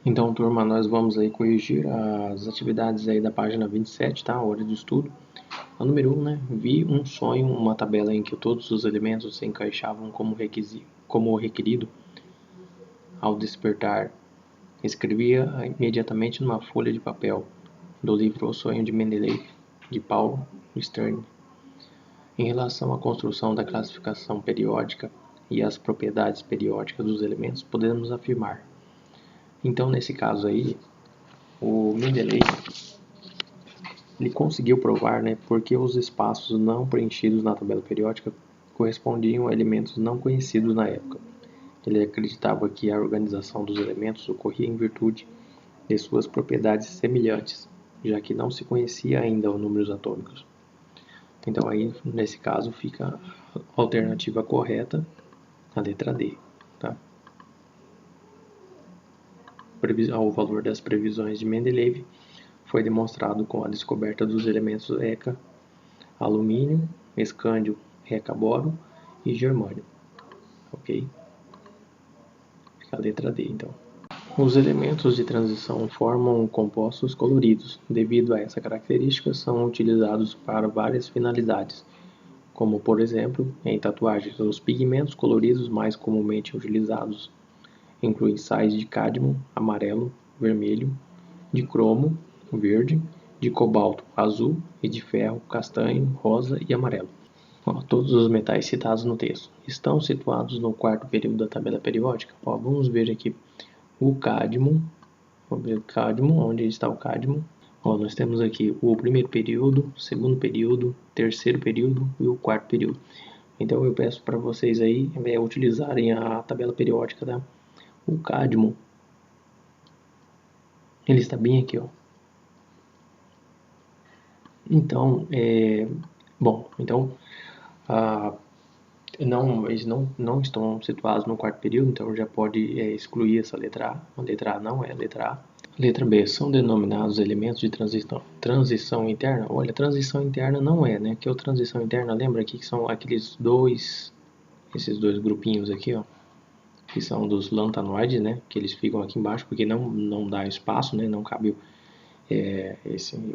Então, turma, nós vamos aí corrigir as atividades aí da página 27, tá? Hora de estudo. A número 1, né? Vi um sonho, uma tabela em que todos os elementos se encaixavam como requerido. Ao despertar, escrevia imediatamente numa folha de papel do livro O Sonho de Mendeleev, de Paul Stern. Em relação à construção da classificação periódica e às propriedades periódicas dos elementos, podemos afirmar. Então, nesse caso aí, o Mendeleev ele conseguiu provar, né, porque os espaços não preenchidos na tabela periódica correspondiam a elementos não conhecidos na época. Ele acreditava que a organização dos elementos ocorria em virtude de suas propriedades semelhantes, já que não se conhecia ainda os números atômicos. Então aí, nesse caso, fica a alternativa correta, a letra D. Tá? O valor das previsões de Mendeleev foi demonstrado com a descoberta dos elementos ECA, alumínio, escândio, recaboro e germânio. Ok? Fica a letra D, então. Os elementos de transição formam compostos coloridos. Devido a essa característica, são utilizados para várias finalidades, como, por exemplo, em tatuagens. Os pigmentos coloridos mais comumente utilizados incluem sais de cádmio, amarelo, vermelho, de cromo, verde, de cobalto, azul e de ferro, castanho, rosa e amarelo. Todos os metais citados no texto estão situados no quarto período da tabela periódica. Vamos ver aqui o cádmio. Vamos ver o cádmio, onde está o cádmio. Nós temos aqui o primeiro período, segundo período, terceiro período e o quarto período. Então eu peço para vocês aí utilizarem a tabela periódica, tá? O cádmio, ele está bem aqui, ó. Então, eles não estão situados no quarto período, então já pode excluir essa letra A. A letra A não é a letra A. Letra B, são denominados elementos de transição interna? Olha, transição interna não é, né? Que é o transição interna, lembra aqui que são esses dois grupinhos aqui, ó, que são dos lantanoides, né? Que eles ficam aqui embaixo porque não dá espaço, né? Não cabe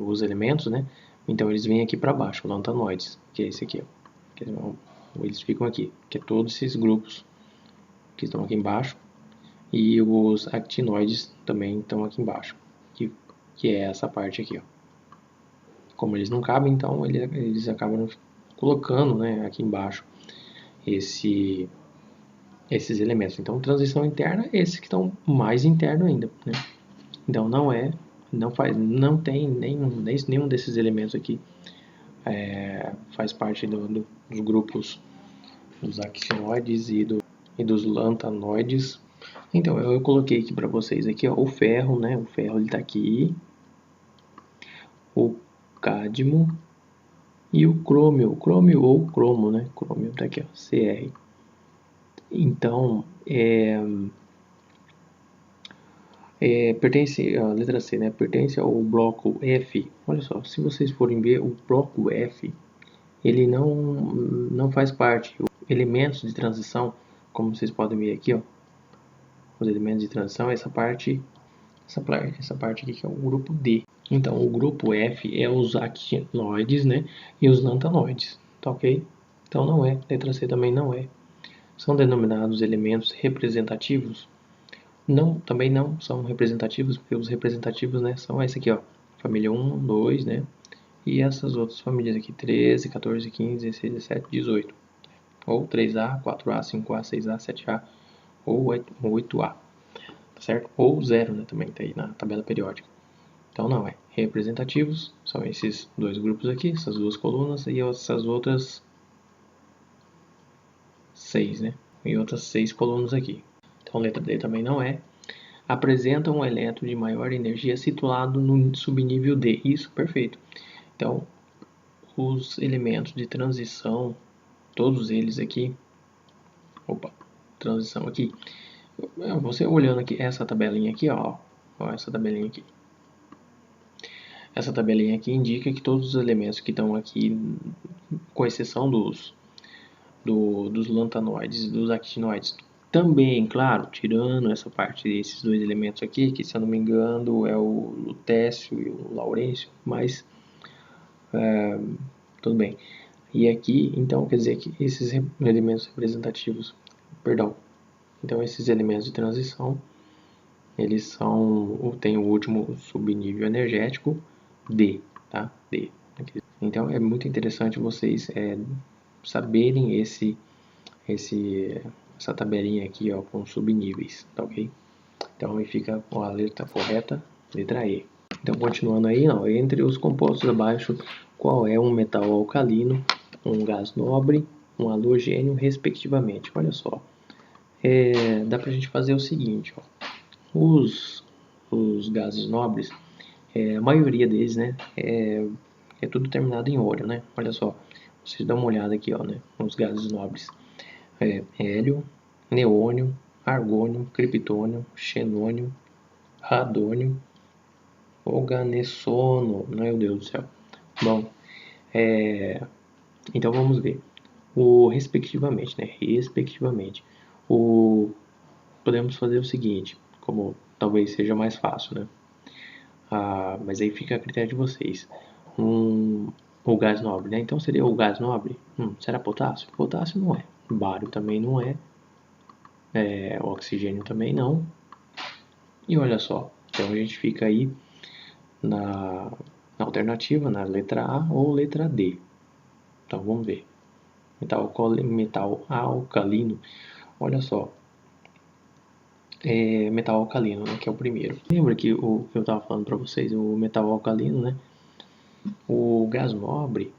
os elementos, né? Então eles vêm aqui para baixo, lantanoides, que é esse aqui, ó. Eles ficam aqui, que é todos esses grupos que estão aqui embaixo. E os actinoides também estão aqui embaixo, que é essa parte aqui, ó. Como eles não cabem, então eles acabam colocando, né, aqui embaixo esses elementos. Então, transição interna, esses que estão mais interno ainda, né? Então, não tem nenhum desses elementos aqui faz parte dos grupos dos actinoides e dos lantanoides. Então, eu coloquei aqui para vocês aqui, ó, o ferro, né? O ferro ele tá aqui. O cádmio e o crômio ou cromo, né? Crômio tá aqui, ó, Cr. Então, pertence, a letra C, né? Pertence ao bloco F. Olha só, se vocês forem ver, o bloco F, ele não faz parte. Elementos de transição, como vocês podem ver aqui, ó, os elementos de transição, essa parte aqui que é o grupo D. Então, o grupo F é os actinoides, né, e os lantanoides, tá ok? Então, não é. Letra C também não é. São denominados elementos representativos? Não, também não são representativos, porque os representativos, né, são esse aqui, ó, família 1, 2, né, e essas outras famílias aqui, 13, 14, 15, 16, 17, 18. Ou 3A, 4A, 5A, 6A, 7A, ou 8A, tá certo? Ou 0, né, também tá aí na tabela periódica. Então não é. Representativos são esses dois grupos aqui, essas duas colunas e essas outras 6, né? E outras 6 colunas aqui. Então letra D também não é. Apresenta um elétron de maior energia situado no subnível D. Isso, perfeito. Então, os elementos de transição, todos eles aqui, transição aqui, você olhando aqui essa tabelinha aqui, ó, essa tabelinha aqui. Essa tabelinha aqui indica que todos os elementos que estão aqui, com exceção dos lantanoides e dos actinoides, Também, claro, tirando essa parte desses dois elementos aqui, que se eu não me engano é o lutécio e o laurêncio, mas tudo bem. E aqui, então, quer dizer que esses elementos representativos, perdão, então esses elementos de transição, eles tem o último subnível energético D, tá? D. Então é muito interessante vocês saberem essa tabelinha aqui, ó, com subníveis, tá ok? Então aí fica a letra correta, letra E. Então continuando aí, ó, entre os compostos abaixo, qual é um metal alcalino, um gás nobre, um halogênio, respectivamente? Olha só, dá pra gente fazer o seguinte, ó, os gases nobres, a maioria deles, né, é tudo terminado em óleo, né? Olha só, vocês dão uma olhada aqui, ó, né, nos gases nobres. Hélio, neônio, argônio, criptônio, xenônio, radônio, organessono, meu Deus do céu. Bom, então vamos ver. O respectivamente, né? Respectivamente. Podemos fazer o seguinte, como talvez seja mais fácil, né? Mas aí fica a critério de vocês. O gás nobre, né? Então seria o gás nobre. Será potássio? Potássio não é. Bário também não é. Oxigênio também não. E olha só, então a gente fica aí na alternativa, na letra A ou letra D. Então vamos ver. Metal alcalino, olha só, metal alcalino, né, que é o primeiro. Lembra que eu estava falando para vocês, o metal alcalino, né, o gás nobre,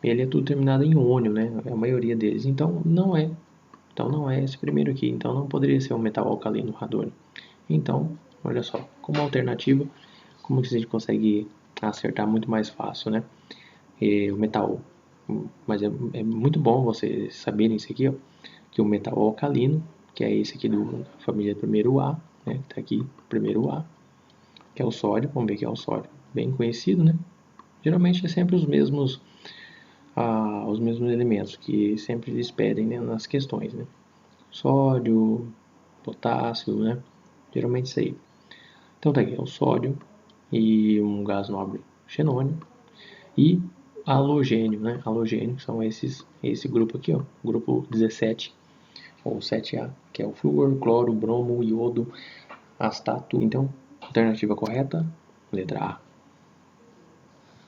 ele é tudo terminado em ônio, né, a maioria deles, então não é esse primeiro aqui, então não poderia ser um metal alcalino radônio. Então, olha só, como alternativa, como que a gente consegue acertar muito mais fácil, né, o metal, mas é muito bom vocês saberem isso aqui, ó, que o metal alcalino, que é esse aqui da família primeiro A, né, que tá aqui, primeiro A, que é o sódio, vamos ver que é o sódio, bem conhecido, né? Geralmente é sempre os mesmos elementos que sempre eles pedem, né, nas questões, né? Sódio, potássio, né? Geralmente isso aí. Então tá aqui, é o sódio e um gás nobre xenônio e halogênio, né? Halogênio são esse grupo aqui, ó, grupo 17 ou 7A, que é o flúor, cloro, bromo, iodo, astato. Então, alternativa correta, letra A.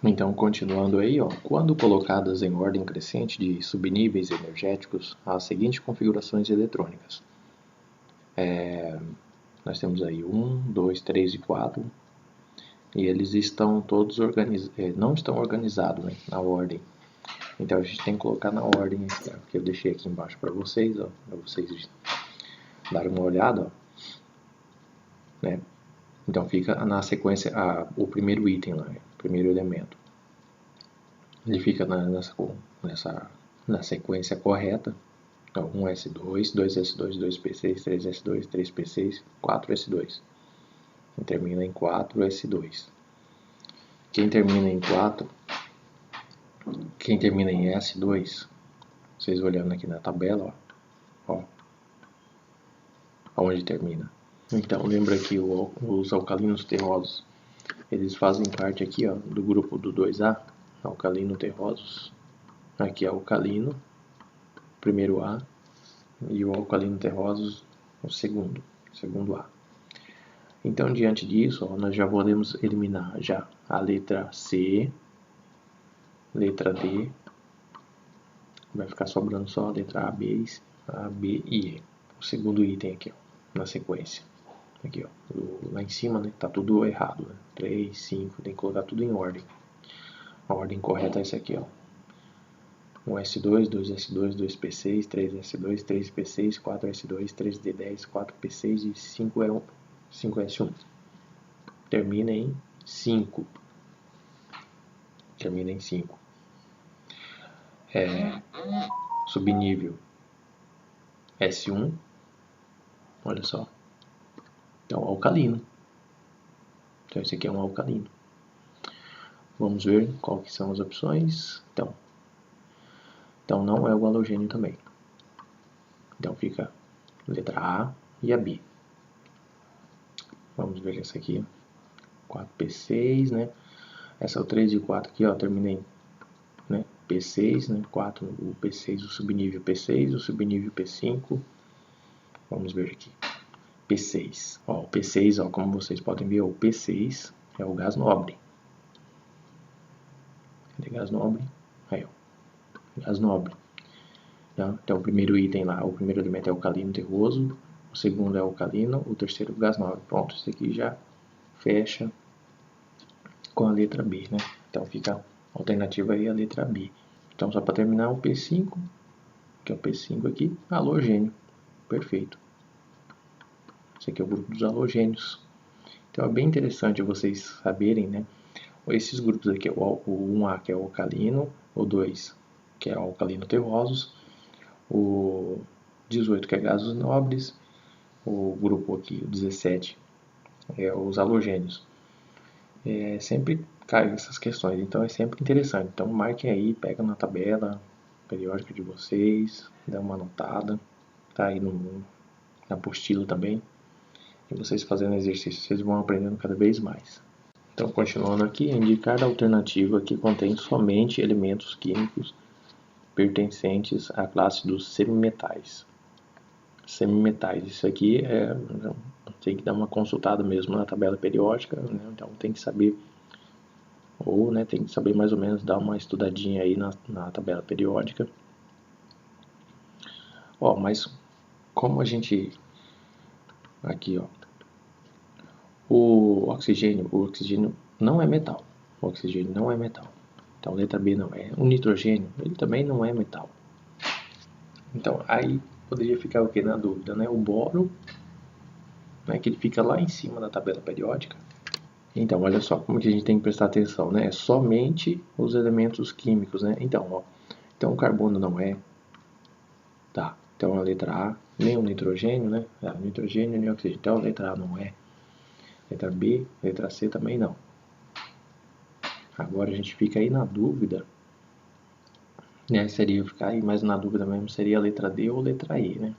Então, continuando aí, ó, quando colocadas em ordem crescente de subníveis energéticos, há as seguintes configurações eletrônicas. Nós temos aí 1, 2, 3 e 4, e eles estão todos não estão organizados, né, na ordem. Então a gente tem que colocar na ordem que eu deixei aqui embaixo para vocês, ó, para vocês darem uma olhada, ó, né? Então fica na sequência o primeiro item lá, o primeiro elemento. Ele fica na sequência correta. Então 1s2, 2s2, 2p6, 3s2, 3p6, 4s2. Quem termina em 4s2. Quem termina em S2, vocês olhando aqui na tabela, ó, onde termina. Então lembra que os alcalinos terrosos, eles fazem parte aqui, ó, do grupo do 2A, alcalino terrosos. Aqui é alcalino, primeiro A, e o alcalino terrosos, o segundo A. Então, diante disso, ó, nós já podemos eliminar já a letra C, letra D, vai ficar sobrando só a letra A, B e E. O segundo item aqui, ó, na sequência. Aqui, ó, lá em cima, né, tá tudo errado, né? 3, 5, tem que colocar tudo em ordem. A ordem correta é essa aqui, ó. 1s2, 2s2, 2p6, 3s2, 3p6, 4s2, 3d10, 4p6 e 5s1. Termina em 5. Termina em 5. Subnível S1. Olha só. Então, alcalino. Então, esse aqui é um alcalino. Vamos ver qual que são as opções. Então não é o halogênio também. Então fica letra A e a B. Vamos ver essa aqui, 4P6, né? Essa é o 3 e 4 aqui, ó, terminei, né? P6, né? 4, o P6, o subnível P6, o subnível P5. Vamos ver aqui. P6. Ó, o P6, ó, como vocês podem ver, o P6 é o gás nobre. Cadê gás nobre? Aí, ó. Gás nobre. Então, o primeiro item lá, o primeiro elemento é alcalino terroso, o segundo é alcalino, o terceiro é o gás nobre. Pronto, isso aqui já fecha com a letra B, né? Então, fica a alternativa aí a letra B. Então, só para terminar, o P5, que é o P5 aqui, halogênio. Perfeito. Esse aqui é o grupo dos halogênios. Então, é bem interessante vocês saberem, né? Esses grupos aqui, o 1A, que é o alcalino, o 2, que é o alcalino terrosos, o 18, que é gases nobres, o grupo aqui, o 17, é os halogênios. Sempre cai essas questões, então é sempre interessante. Então marquem aí, pega na tabela periódica de vocês, dá uma anotada, tá aí na apostila também. E vocês fazendo exercício, vocês vão aprendendo cada vez mais. Então, continuando aqui, indicar a alternativa que contém somente elementos químicos pertencentes à classe dos semimetais. Semimetais, isso aqui tem que dar uma consultada mesmo na tabela periódica, né? Então tem que saber, ou né, tem que saber mais ou menos, dar uma estudadinha aí na tabela periódica. Ó, mas como a gente, aqui ó, o oxigênio não é metal, o oxigênio não é metal. Então, letra B não é. O nitrogênio, ele também não é metal. Então, aí poderia ficar o que na dúvida, né? O boro, né, que ele fica lá em cima da tabela periódica. Então, olha só como que a gente tem que prestar atenção, né? É somente os elementos químicos, né? Então, ó, então o carbono não é. Tá, então a letra A, nem o nitrogênio, né? Nitrogênio nem o oxigênio. Então, a letra A não é. Letra B, letra C também não. Agora a gente fica aí na dúvida, né? Seria ficar aí mais na dúvida mesmo, seria a letra D ou letra E, né?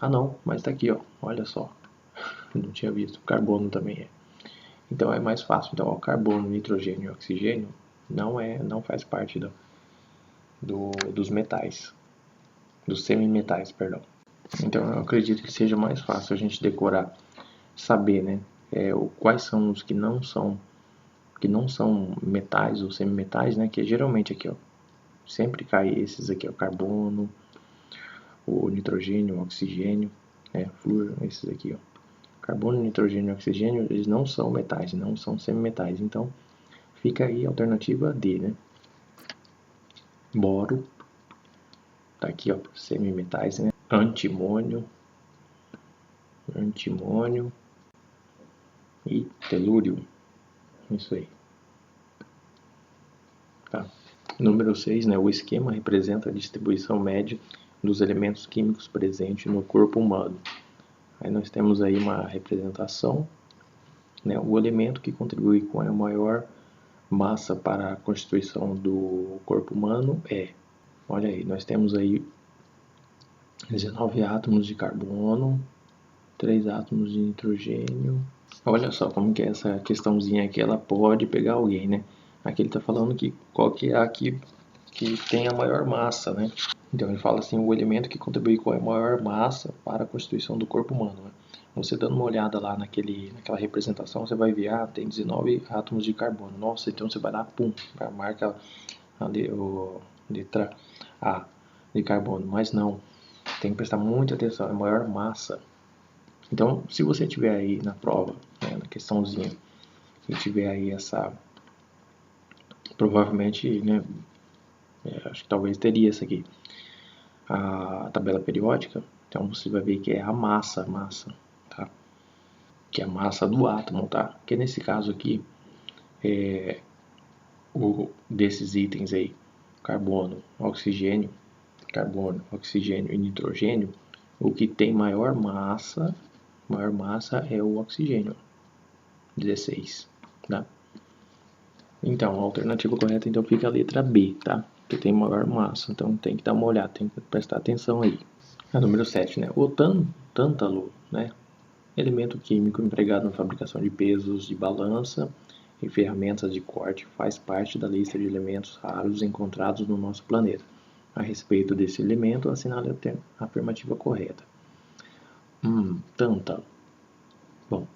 Ah não, mas tá aqui ó, olha só, não tinha visto, carbono também é. Então é mais fácil, então ó, carbono, nitrogênio e oxigênio não faz parte dos metais, dos semimetais, perdão. Então eu acredito que seja mais fácil a gente decorar, saber, né, quais são os que não são metais ou semimetais, né, que geralmente aqui ó, sempre cai esses aqui, ó, carbono, o nitrogênio, o oxigênio, flúor, esses aqui, ó. Carbono, nitrogênio e oxigênio, eles não são metais, não são semimetais. Então, fica aí a alternativa D, né? Boro, tá aqui, ó, semimetais, né? Antimônio e telúrio. Isso aí. Tá. Número 6, né? O esquema representa a distribuição média dos elementos químicos presentes no corpo humano. Aí nós temos aí uma representação, né? O elemento que contribui com a maior massa para a constituição do corpo humano olha aí, nós temos aí 19 átomos de carbono, 3 átomos de nitrogênio. Olha só como que essa questãozinha aqui, ela pode pegar alguém, né? Aqui ele está falando que qual que é a que tem a maior massa, né? Então ele fala assim, o elemento que contribui com a maior massa para a constituição do corpo humano, né? Você dando uma olhada lá naquela representação, você vai ver, tem 19 átomos de carbono. Nossa, então você vai lá, pum, marca a letra A de carbono. Mas não, tem que prestar muita atenção, é a maior massa. Então, se você tiver aí na prova, né, na questãozinha, e tiver aí essa, provavelmente, né, acho que talvez teria essa aqui, a tabela periódica, então você vai ver que é a massa, tá? Que é a massa do átomo, tá? Que nesse caso aqui, desses itens aí, carbono, oxigênio e nitrogênio, o que tem maior massa é o oxigênio, 16, tá? Então, a alternativa correta então fica a letra B, tá? Que tem maior massa, então tem que dar uma olhada, tem que prestar atenção aí. Número 7, né? O tântalo, né? Elemento químico empregado na fabricação de pesos de balança e ferramentas de corte, faz parte da lista de elementos raros encontrados no nosso planeta. A respeito desse elemento, assinale a afirmativa correta. Tântalo. Bom,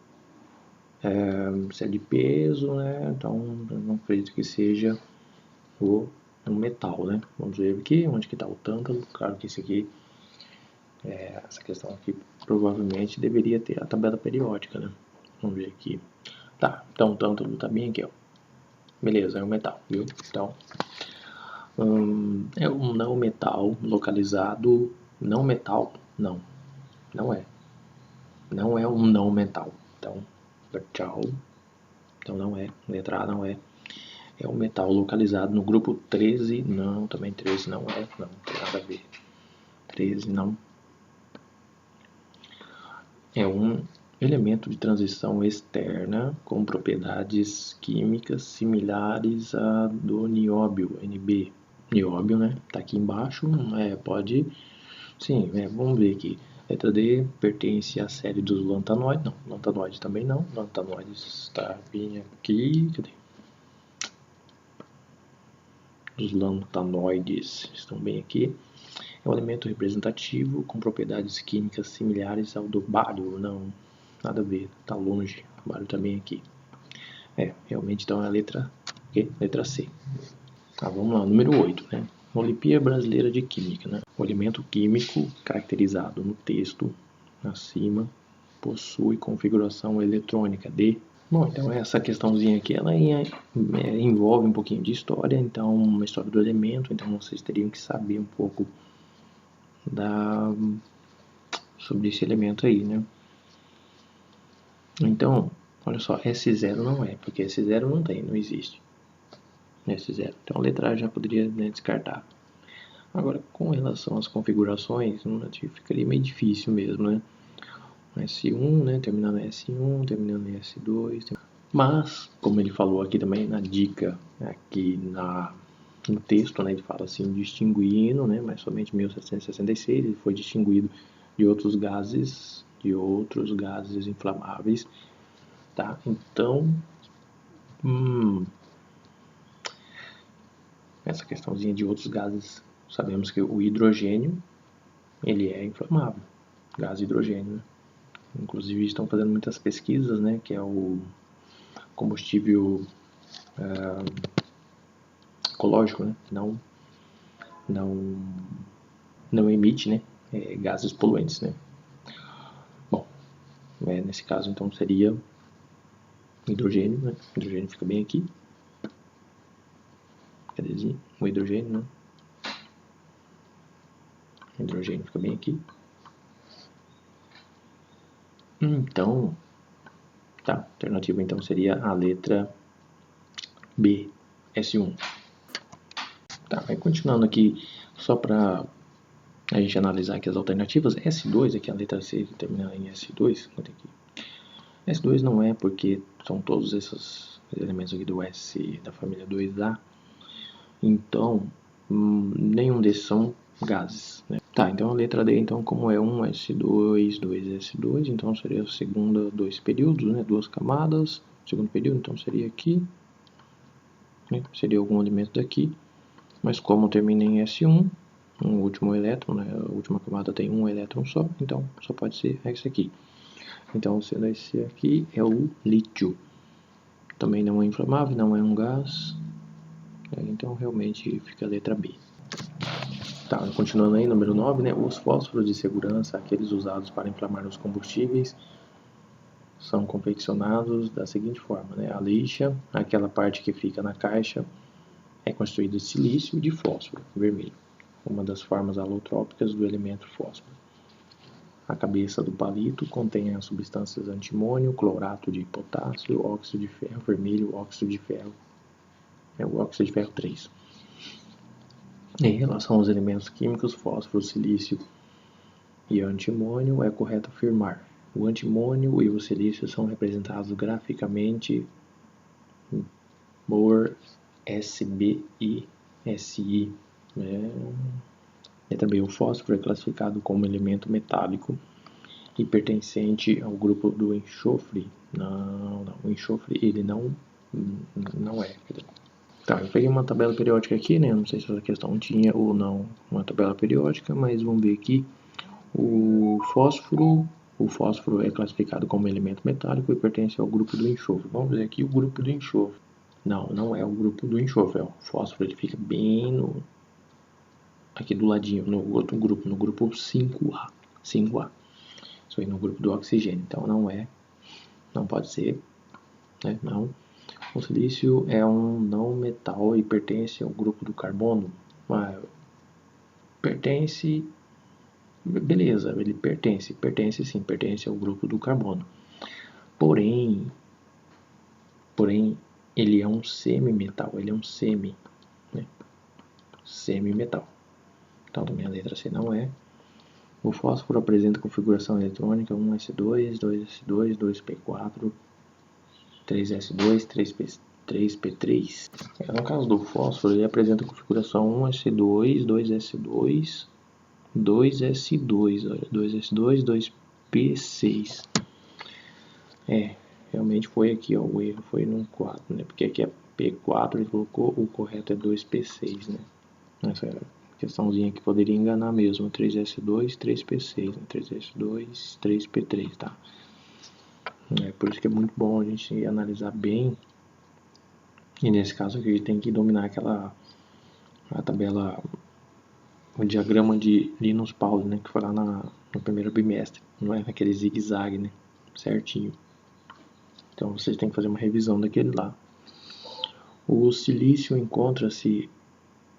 se é de peso, né? Então não acredito que seja um metal, né? Vamos ver aqui onde que está o tântalo. Claro que esse aqui, essa questão aqui provavelmente deveria ter a tabela periódica, né? Vamos ver aqui. Tá, então o tântalo tá bem aqui, ó. Beleza, é um metal, viu? Então, é um não metal localizado. Não metal? Não, não é. Não é um não metal. Então, tchau. Então não é. Letra A não é. É um metal localizado no grupo 13. Não, também 13 não é. Não tem nada a ver. 13 não. É um elemento de transição externa com propriedades químicas similares à do nióbio, Nb. Nióbio, né? Tá aqui embaixo. Pode. Sim, vamos ver aqui. Letra D pertence à série dos lantanoides. Não, lantanoides também não. Lantanoides está bem aqui. Cadê? Os lantanoides estão bem aqui. É um elemento representativo com propriedades químicas similares ao do bário. Não, nada a ver, tá longe. O bário também aqui. Realmente então é a letra C. Tá, vamos lá, número 8, né? Olimpíada Brasileira de Química, né? O elemento químico caracterizado no texto acima possui configuração eletrônica de... Bom, então essa questãozinha aqui, ela envolve um pouquinho de história, então uma história do elemento, então vocês teriam que saber um pouco sobre esse elemento aí, né? Então, olha só, S0 não é, porque S0 não tem, não existe. S0. Então a letra A já poderia, né, descartar. Agora, com relação às configurações, ficaria meio difícil mesmo, né? S1, né, terminando em S1, terminando em S2. Mas, como ele falou aqui também na dica, aqui no texto, né, ele fala assim, distinguindo, né, mas somente em 1766 ele foi distinguido de outros gases inflamáveis, tá? Então, essa questãozinha de outros gases, sabemos que o hidrogênio, ele é inflamável, gás hidrogênio, né? Inclusive estão fazendo muitas pesquisas, né, que é o combustível ecológico, né, não emite, né, gases poluentes, né. Bom, nesse caso então seria hidrogênio, né, hidrogênio fica bem aqui, cadê o hidrogênio, né, hidrogênio fica bem aqui. Então, tá, a alternativa então seria a letra B, S1. Tá, vai continuando aqui, só para a gente analisar aqui as alternativas. S2, aqui a letra C que termina em S2, aqui. S2 não é porque são todos esses elementos aqui do S, da família 2A. Então, nenhum desses são gases, né? Tá, então a letra D, então, como é 1 S2, 2 S2, então seria a segunda, dois períodos, né? Duas camadas. Segundo período, então seria aqui, né? Seria algum elemento daqui. Mas como termina em S1, um último elétron, né? A última camada tem um elétron só, então só pode ser esse aqui. Então, sendo esse aqui, é o lítio. Também não é inflamável, não é um gás. Então, realmente, fica a letra B. Tá, continuando aí, número 9, né? Os fósforos de segurança, aqueles usados para inflamar os combustíveis, são confeccionados da seguinte forma, né? A lixa, aquela parte que fica na caixa, é constituída de silício e de fósforo vermelho, uma das formas alotrópicas do elemento fósforo. A cabeça do palito contém as substâncias antimônio, clorato de potássio, óxido de ferro vermelho, óxido de ferro, o óxido de ferro 3. Em relação aos elementos químicos, fósforo, silício e antimônio, é correto afirmar: o antimônio e o silício são representados graficamente por SbI, Si. Letra B, o fósforo é classificado como elemento metálico e pertencente ao grupo do enxofre. Não, o enxofre ele não é. Tá, eu peguei uma tabela periódica aqui, né? Não sei se essa questão tinha ou não uma tabela periódica, mas vamos ver aqui. O fósforo é classificado como elemento metálico e pertence ao grupo do enxofre. Vamos ver aqui o grupo do enxofre. Não é o grupo do enxofre. Ó. O fósforo ele fica bem aqui do ladinho, no outro grupo, no grupo 5A. 5A. Isso aí no grupo do oxigênio. Então não pode ser, né? Não. O silício é um não metal e pertence ao grupo do carbono. Pertence, beleza, ele pertence ao grupo do carbono. Porém, ele é um semimetal, né? Semimetal. Então também a letra C não é. O fósforo apresenta configuração eletrônica 1s2, 2s2, 2p4, 3s2, 3p3. No caso do fósforo, ele apresenta configuração 1s2, 2s2, 2s2, olha, 2s2, 2p6. Realmente foi aqui, ó, o erro foi no 4, né? Porque aqui é P4, ele colocou, o correto é 2P6, né? Essa questãozinha que poderia enganar mesmo, 3S2, 3P6, né? 3S2, 3P3, tá? Por isso que é muito bom a gente analisar bem, e nesse caso aqui a gente tem que dominar a tabela, o diagrama de Linus Pauling, né? Que foi lá no primeiro bimestre, não é naquele zigue-zague, né? Certinho. Então vocês têm que fazer uma revisão daquele lá. O silício encontra-se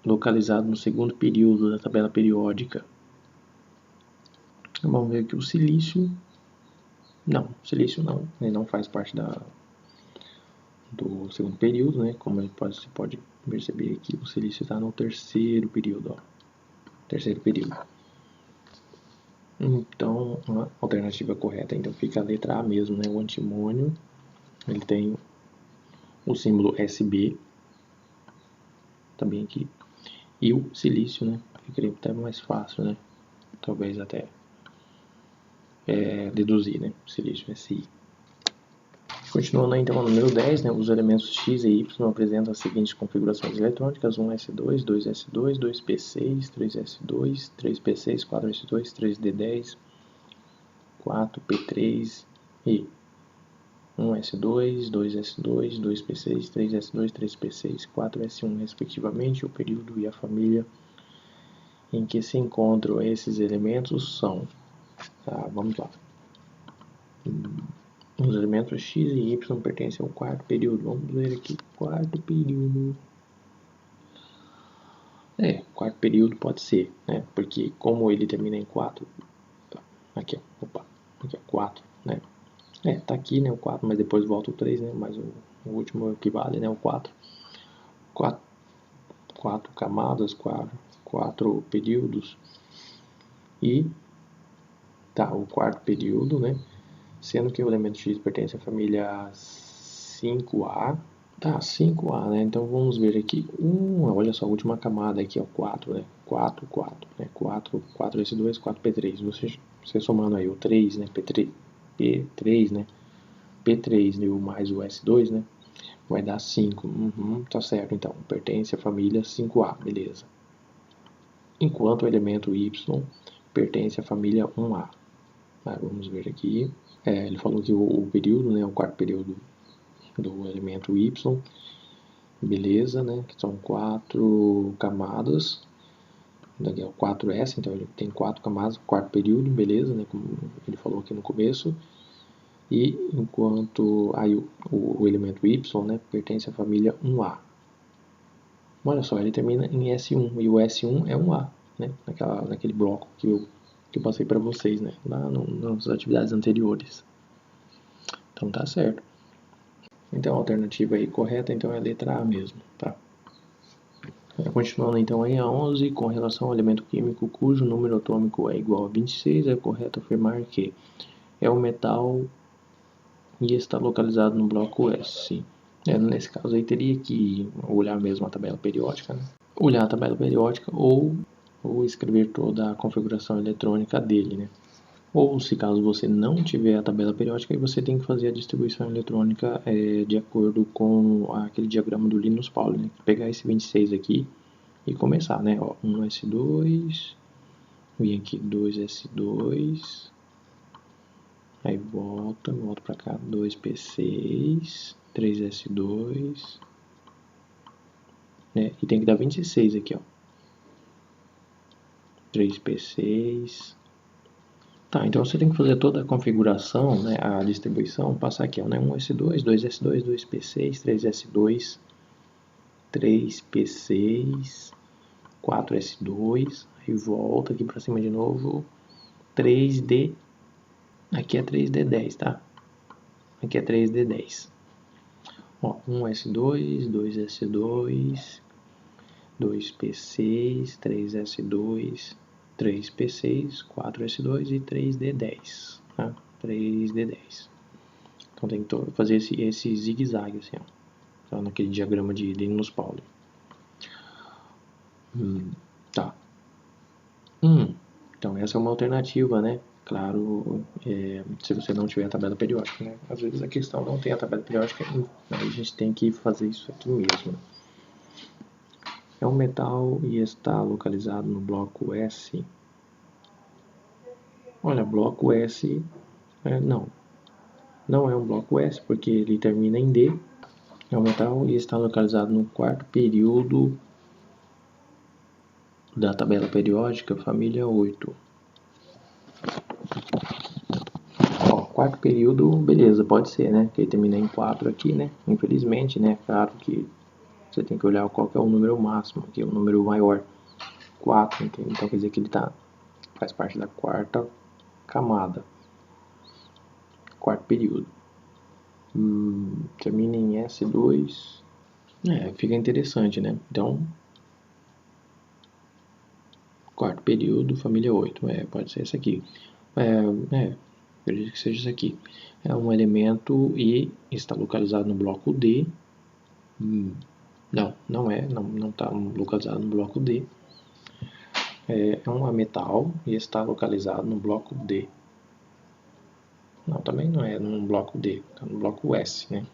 localizado no segundo período da tabela periódica. Vamos ver que o silício não, ele não faz parte do segundo período, né? Como você pode perceber aqui, o silício está no terceiro período, ó. Terceiro período. Então, a alternativa correta então fica a letra A mesmo, né? O antimônio, ele tem o símbolo SB, também aqui, e o silício, né? Ficaria até mais fácil, né? Talvez até deduzir, né? O silício é Si. Continuando então o número 10, né? Os elementos X e Y apresentam as seguintes configurações eletrônicas: 1s2, 2s2, 2p6, 3s2, 3p6, 4s2, 3d10, 4p3 e 1s2, 2s2, 2p6, 3s2, 3p6, 4s1 respectivamente. O período e a família em que se encontram esses elementos são, vamos lá, os elementos X e Y pertencem ao quarto período. Vamos ver aqui, quarto período. Quarto período pode ser, né? Porque como ele termina em 4, aqui ó, aqui ó, 4, né? Tá aqui, né, o 4, mas depois volta o 3, né? Mas o último é o que vale, né, o 4. 4 camadas, 4 períodos. E o quarto período, né? Sendo que o elemento X pertence à família 5A. 5A, né? Então vamos ver aqui. Olha só, a última camada aqui é o 4, né? 4, né? 4S2, 4P3. Você somando aí o 3, né? P3, né? P3 né? Mais o S2, né? Vai dar 5. Tá certo, então. Pertence à família 5A, beleza. Enquanto o elemento Y pertence à família 1A. Vamos ver aqui. Ele falou que o período, né? O quarto período do elemento Y, beleza, né? Que são 4 camadas. Daqui é o 4S, então ele tem 4 camadas, quarto período, beleza, né? Como ele falou aqui no começo. E enquanto aí o elemento Y, né? Pertence à família 1A. Olha só, ele termina em S1 e o S1 é 1A, né? Naquele bloco que eu passei para vocês, né? Lá nas atividades anteriores. Então tá certo. Então a alternativa aí correta então é a letra A mesmo, tá? Continuando então aí a 11, com relação ao elemento químico cujo número atômico é igual a 26, é correto afirmar que é um metal e está localizado no bloco S. Nesse caso aí teria que olhar mesmo a tabela periódica, né? Olhar a tabela periódica ou ou escrever toda a configuração eletrônica dele, né? Ou se caso você não tiver a tabela periódica, aí você tem que fazer a distribuição eletrônica de acordo com aquele diagrama do Linus Pauling, né? Pegar esse 26 aqui e começar, né? Ó, 1S2, vem aqui 2S2, aí volta para cá, 2P6, 3S2, né? E tem que dar 26 aqui, ó. 3P6. Tá, então você tem que fazer toda a configuração, né, a distribuição, passar aqui, ó, né, 1S2, 2S2, 2P6, 3S2, 3P6, 4S2, aí volta aqui para cima de novo, 3D, aqui é 3D10, tá? Aqui é 3D10. Ó, 1S2, 2S2, 2P6, 3S2, 3P6, 4S2 e 3D10, tá? 3D10. Então tem que fazer esse zigue-zague assim, ó. Então, naquele diagrama de Linus Pauling. Tá. Então essa é uma alternativa, né? Claro, se você não tiver a tabela periódica, né? Às vezes a questão não tem a tabela periódica, aí a gente tem que fazer isso aqui mesmo. É um metal e está localizado no bloco S. Olha, bloco S, não é um bloco S, porque ele termina em D. É um metal e está localizado no quarto período da tabela periódica, família 8. Ó, quarto período, beleza, pode ser, né? Que ele termina em 4 aqui, né? Infelizmente, né? Claro que você tem que olhar qual que é o número máximo, que é o número maior. 4, então quer dizer que ele faz parte da quarta camada. Quarto período. Termina em S2. Fica interessante, né? Então, quarto período, família 8. Pode ser esse aqui. Acredito que seja isso aqui. É um elemento e está localizado no bloco D. Não está localizado no bloco D. É um metal e está localizado no bloco D. Não, também não é no bloco D, está no bloco S, né?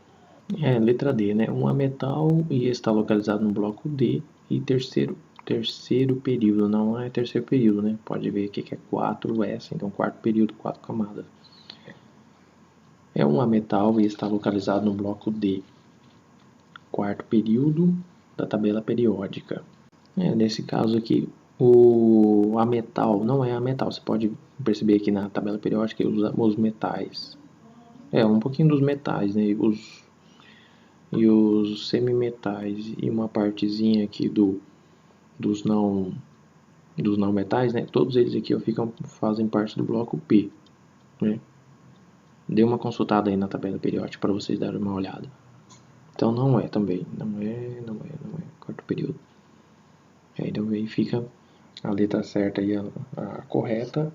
Letra D, né? Um metal e está localizado no bloco D e terceiro período, não é terceiro período, né? Pode ver aqui que é 4S, então quarto período, 4 camadas. É um metal e está localizado no bloco D, quarto período da tabela periódica. Nesse caso aqui, o ametal não é ametal. Você pode perceber aqui na tabela periódica os metais. Um pouquinho dos metais, né? E os semimetais e uma partezinha aqui dos não metais, né? Todos eles aqui fazem parte do bloco P, né? Dê uma consultada aí na tabela periódica para vocês darem uma olhada. Então não é também, não é quarto período. Então aí fica a letra certa e a correta,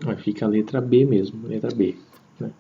aí fica a letra B mesmo, letra B, né?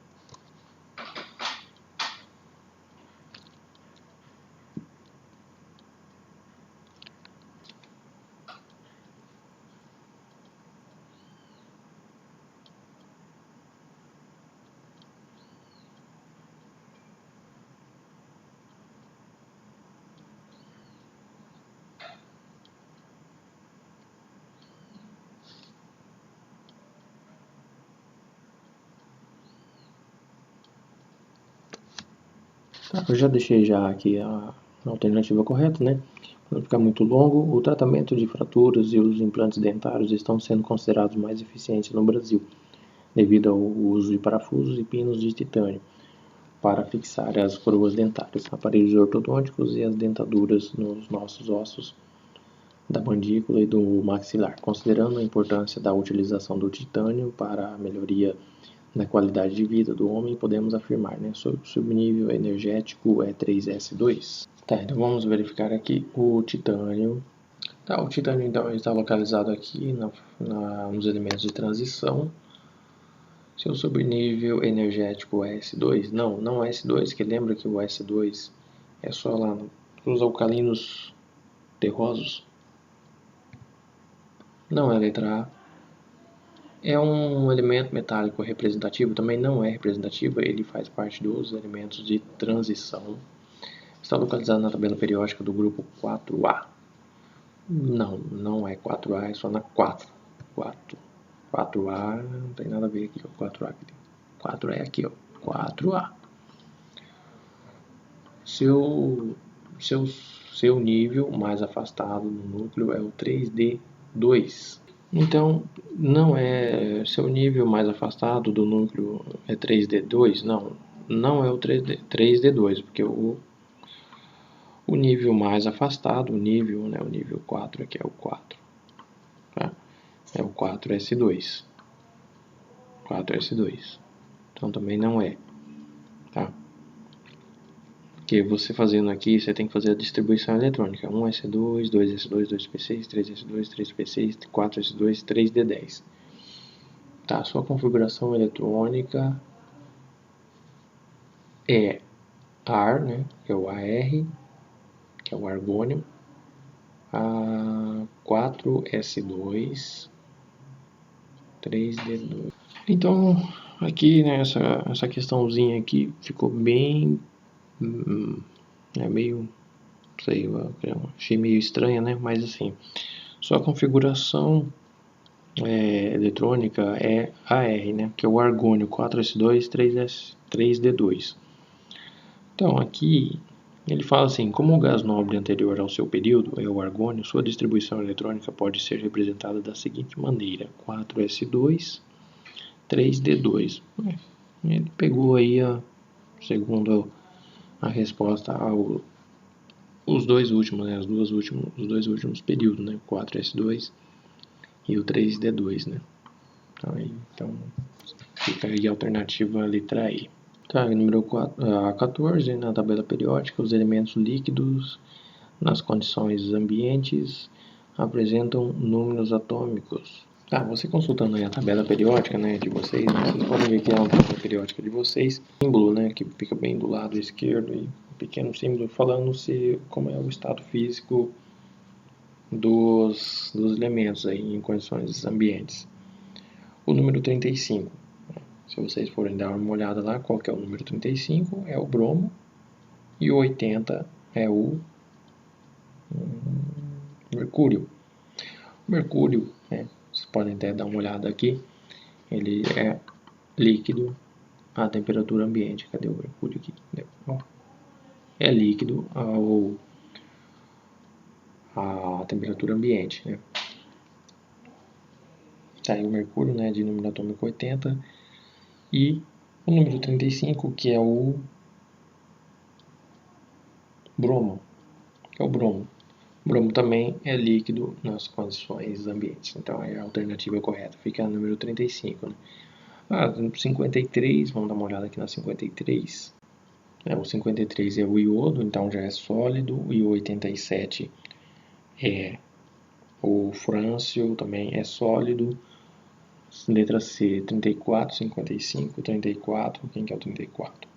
Eu já deixei já aqui a alternativa correta, né? Para não ficar muito longo, o tratamento de fraturas e os implantes dentários estão sendo considerados mais eficientes no Brasil, devido ao uso de parafusos e pinos de titânio para fixar as coroas dentárias, aparelhos ortodônticos e as dentaduras nos nossos ossos da mandíbula e do maxilar. Considerando a importância da utilização do titânio para a melhoria na qualidade de vida do homem, podemos afirmar, né? Subnível energético é 3S2. Tá, então vamos verificar aqui o titânio. Tá, o titânio então está localizado aqui nos elementos de transição. Seu subnível energético é S2? Não é S2, que lembra que o S2 é só lá nos alcalinos terrosos. Não é a letra A. É um elemento metálico representativo, também não é representativo, ele faz parte dos elementos de transição. Está localizado na tabela periódica do grupo 4A. Não é 4A, é só na 4. 4A não tem nada a ver aqui, ó. 4A aqui. 4 é aqui, ó. 4A. Seu nível mais afastado no núcleo é o 3D2. Então, não é seu nível mais afastado do núcleo é 3D2? Não é o 3D2, porque o nível mais afastado, o nível 4 aqui é o 4, tá? É o 4S2. 4S2. Então também não é, tá? Porque você fazendo aqui, você tem que fazer a distribuição eletrônica. 1S2, 2S2, 2P6, 3S2, 3P6, 4S2, 3D10. Tá, sua configuração eletrônica é AR, né, que é o AR, que é o argônio, a 4S2, 3D2. Então, aqui, né, essa questãozinha aqui ficou bem, é meio, não sei, eu achei meio estranha, né, mas assim, sua configuração eletrônica é AR, né, que é o argônio 4S2, 3D2. Então, aqui ele fala assim: como o gás nobre anterior ao seu período é o argônio, sua distribuição eletrônica pode ser representada da seguinte maneira: 4S2, 3D2. Ele pegou aí, segundo a resposta, os dois últimos, né, os dois últimos períodos, né, 4S2 e o 3D2, né. Então fica aí a alternativa letra E. Tá, número 14, na tabela periódica, os elementos líquidos nas condições ambientes apresentam números atômicos. Tá, você consultando aí a tabela periódica, né, de vocês podem ver que é uma tabela periódica de vocês, símbolo, né, que fica bem do lado esquerdo, e um pequeno símbolo falando como é o estado físico dos elementos aí em condições ambientes. O número 35. Se vocês forem dar uma olhada lá, qual que é o número 35? É o bromo. E o 80 é o mercúrio. O mercúrio, vocês podem até dar uma olhada aqui, ele é líquido à temperatura ambiente. Cadê o mercúrio aqui? É líquido à temperatura ambiente, né? Tá aí o mercúrio, né, de número atômico 80. E o número 35, que é o bromo, que é o bromo. O bromo também é líquido nas condições ambientes. Então é a alternativa correta, fica no número 35. Né? 53, vamos dar uma olhada aqui na 53. O 53 é o iodo, então já é sólido. E o 87 é o frâncio, também é sólido. Letra C, 34, 55, 34. Quem que é o 34?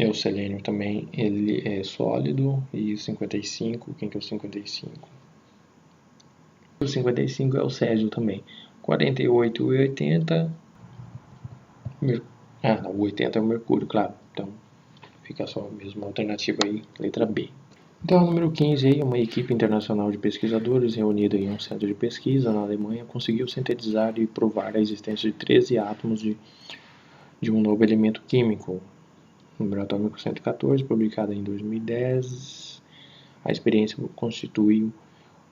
O selênio também, ele é sólido. E o 55, quem que é o 55? O 55 é o césio também. 48 e 80. O 80 é o mercúrio, claro. Então fica só a mesma alternativa aí, letra B. Então, o número 15 aí, uma equipe internacional de pesquisadores reunida em um centro de pesquisa na Alemanha conseguiu sintetizar e provar a existência de 13 átomos de um novo elemento químico, número atômico 114, publicada em 2010. A experiência constituiu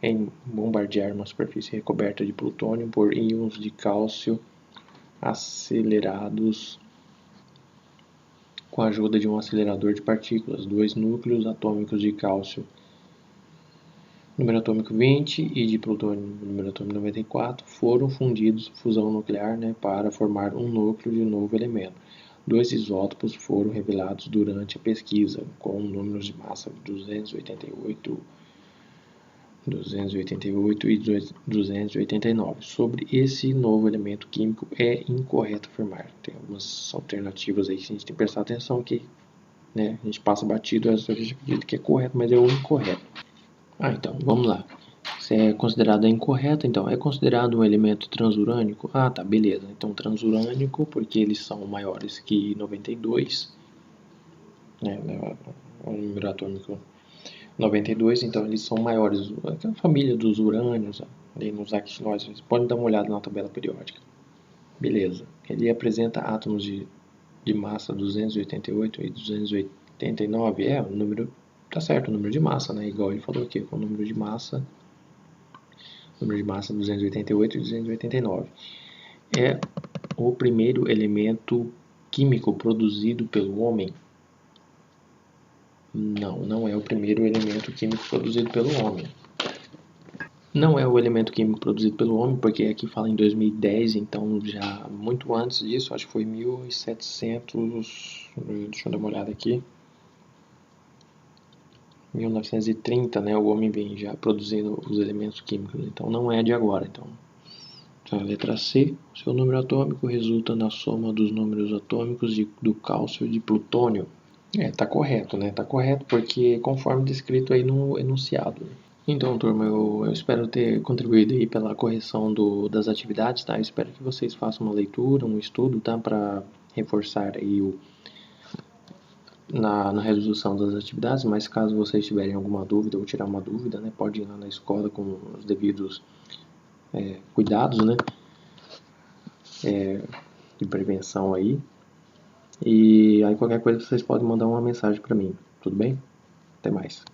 em bombardear uma superfície recoberta de plutônio por íons de cálcio acelerados com a ajuda de um acelerador de partículas. Dois núcleos atômicos de cálcio, número atômico 20, e de plutônio, número atômico 94, foram fundidos, fusão nuclear, para formar um núcleo de um novo elemento. Dois isótopos foram revelados durante a pesquisa, com números de massa 288 e 289. Sobre esse novo elemento químico é incorreto afirmar. Tem algumas alternativas aí que a gente tem que prestar atenção, que a gente passa batido, a gente acredita que é correto, mas é o incorreto. Então, vamos lá. Se é considerada incorreta, então é considerado um elemento transurânico? Ah, tá, beleza. Então transurânico porque eles são maiores que 92, né? O número atômico 92, então eles são maiores. A família dos urânios, ali nos actinóides, pode dar uma olhada na tabela periódica. Beleza. Ele apresenta átomos de massa 288 e 289. O número tá certo, o número de massa, né? Igual ele falou aqui, com o número de massa 288 e 289. É o primeiro elemento químico produzido pelo homem? Não, não é o primeiro elemento químico produzido pelo homem. Não é o elemento químico produzido pelo homem, porque aqui fala em 2010, então já muito antes disso, acho que foi 1700, deixa eu dar uma olhada aqui, 1930, né, o homem vem já produzindo os elementos químicos, então não é de agora. Então, a letra C, seu número atômico resulta na soma dos números atômicos do cálcio e de plutônio. Tá correto, né? Tá correto porque conforme descrito aí no enunciado. Então, turma, eu espero ter contribuído aí pela correção das atividades, tá? Eu espero que vocês façam uma leitura, um estudo, tá? Para reforçar aí na resolução das atividades, mas caso vocês tiverem alguma dúvida ou tirar uma dúvida, né? Pode ir lá na escola com os devidos cuidados, né? De prevenção aí. E aí qualquer coisa vocês podem mandar uma mensagem para mim, tudo bem? Até mais.